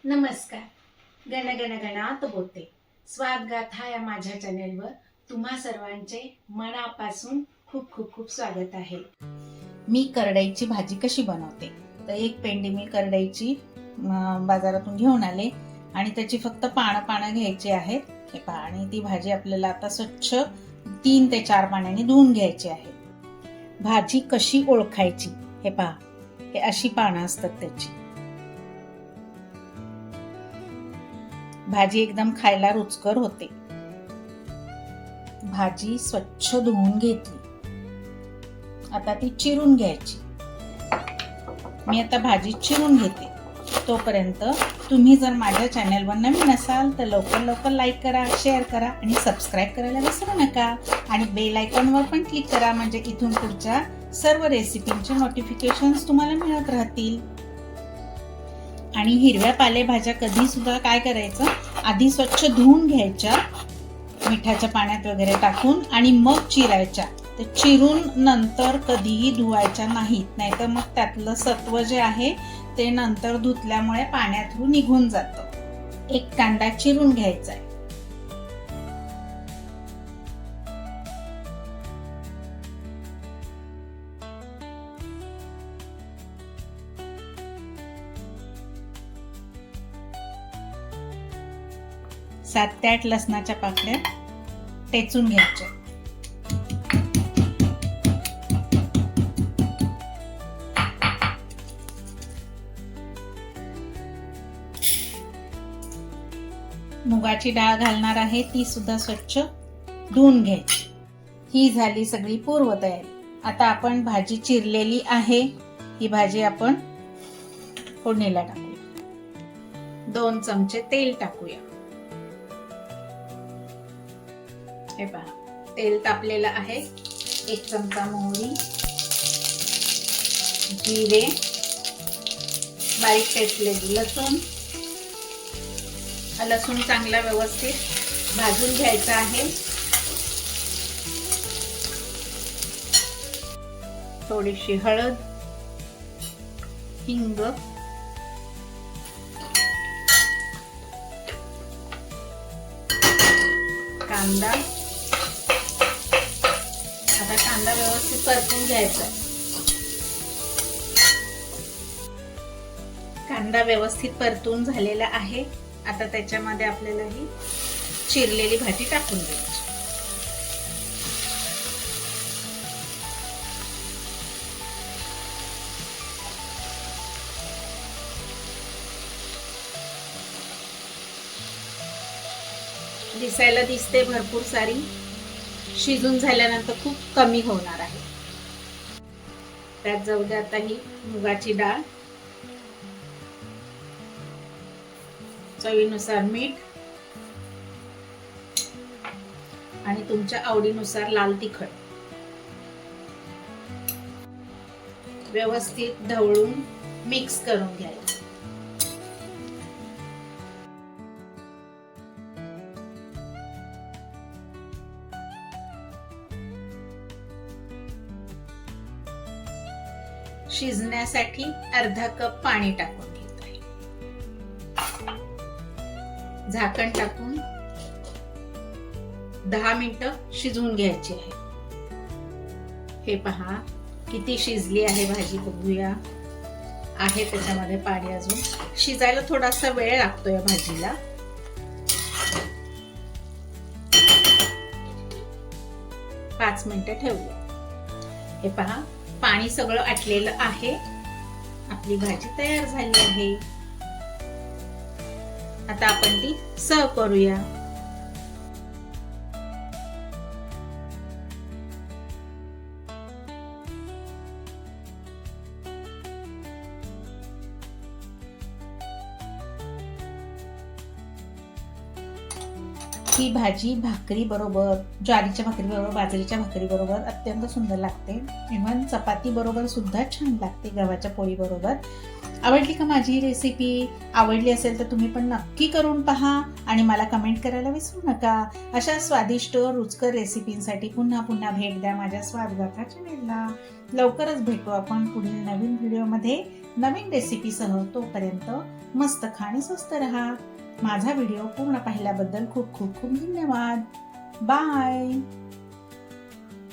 नमस्कार. गण गण गणात बोलते. स्वादगाथा या माझ्या चॅनेलवर तुम्हा सर्वांचे मनापासून खूप खूप खूप स्वागत आहे. मी करडईची भाजी कशी बनवते तर एक पेंडी मी करडईची बाजारातून घेऊन आले आणि त्याची फक्त पानं घ्यायची आहेत. हे पहा, आणि ती भाजी आपल्याला आता स्वच्छ 3 ते 4 पाण्याने धुवून घ्यायची आहे. भाजी कशी ओळखायची हे पहा, हे अशी पानं असतात त्याची. भाजी एकदम खायला रुचकर होते. भाजी स्वच्छ धुवून घेतली, आता ती चिरून घ्यायची. मी आता भाजी चिरून घेते. तोपर्यंत तुम्ही जर माझ्या चॅनलवर नवीन असाल तर लवकर लाईक करा, शेअर करा आणि सबस्क्राईब करायला विसरू नका. आणि बेल आयकॉनवर पण क्लिक करा, म्हणजे इथून पुढच्या सर्व रेसिपींचे नोटिफिकेशन्स तुम्हाला मिळत राहतील. आणि हिरव्या पालेभाज्या कधी सुद्धा काय करायचं, आधी स्वच्छ धुवून घ्यायच्या मिठाच्या पाण्यात वगैरे टाकून आणि मग चिरायच्या. तर चिरून नंतर कधीही धुवायच्या नाहीत, नाहीतर मग त्यातलं सत्व जे आहे ते नंतर धुतल्यामुळे पाण्यात निघून जातं. एक कांदा चिरून घ्यायचा आहे. सात ते 8 लसणाच्या पाकळ्या टेचून घ्यायच्या. मुगाची डाळ घालणार आहे, ती सुद्धा स्वच्छ धुवून घ्यायची. ही झाली सगळी पूर्वतयारी. आता आपण भाजी चिरलेली आहे, ही भाजी आपण फोडणीला टाकूया. 2 चमचे तेल टाकूया. हे पहा, तेल तापलेलं आहे. 1 चमचा मोहरी, जिरे, बारीक ठेचलेली लसूण. लसूण चांगला व्यवस्थित भाजून घ्यायचा आहे. थोडीशी हळद, हिंग, कांदा. आता कांदा व्यवस्थित परतून घ्यायचा. कांदा व्यवस्थित परतून झालेला आहे. आता त्याच्यामध्ये आपल्याला ही चिरलेली भाजी टाकून द्यायची. दिसायला दिसते भरपूर सारी, शिजून झाल्यानंतर खूप कमी होणार आहे. त्यात जाऊ द्या आता ही मुगाची डाळ, चवीनुसार मीठ आणि तुमच्या आवडीनुसार लाल तिखट. व्यवस्थित ढवळून मिक्स करून घ्यायचं. शिजण्यासाठी अर्धा कप पाणी टाकून घेत आहे. झाकण टाकून 10 मिनिटं शिजवून घ्यायची आहे. हे पहा किती शिजली आहे भाजी, बघूया. आहे त्याच्यामध्ये पाणी, अजून शिजायला थोडासा वेळ लागतो या भाजीला. पाच मिनिटं ठेवूया. हे पहा, पाणी सगळं आटलेलं आहे. आपली भाजी तयार झाली आहे. आता आपण ती सर्व करूया. ही भाजी भाकरी बरोबर, ज्वारीच्या भाकरी बरोबर, बाजरीच्या भाकरी बरोबर अत्यंत सुंदर लागते. इव्हन चपाती बरोबर सुद्धा छान लागते, गव्हाच्या पोळी बरोबर. आवडली का माझी रेसिपी? आवडली असेल तर तुम्ही पण नक्की करून पहा आणि मला कमेंट करायला विसरू नका. अशा स्वादिष्ट रुचकर रेसिपींसाठी पुन्हा भेट द्या माझ्या स्वादगाथा चॅनेलला. लवकरच भेटू आपण पुढील नवीन व्हिडिओमध्ये नवीन रेसिपीसह. तोपर्यंत मस्त खा आणि स्वस्त राहा. माझा व्हिडिओ पूर्ण पाहिल्याबद्दल खूप खूप खूप धन्यवाद. बाय.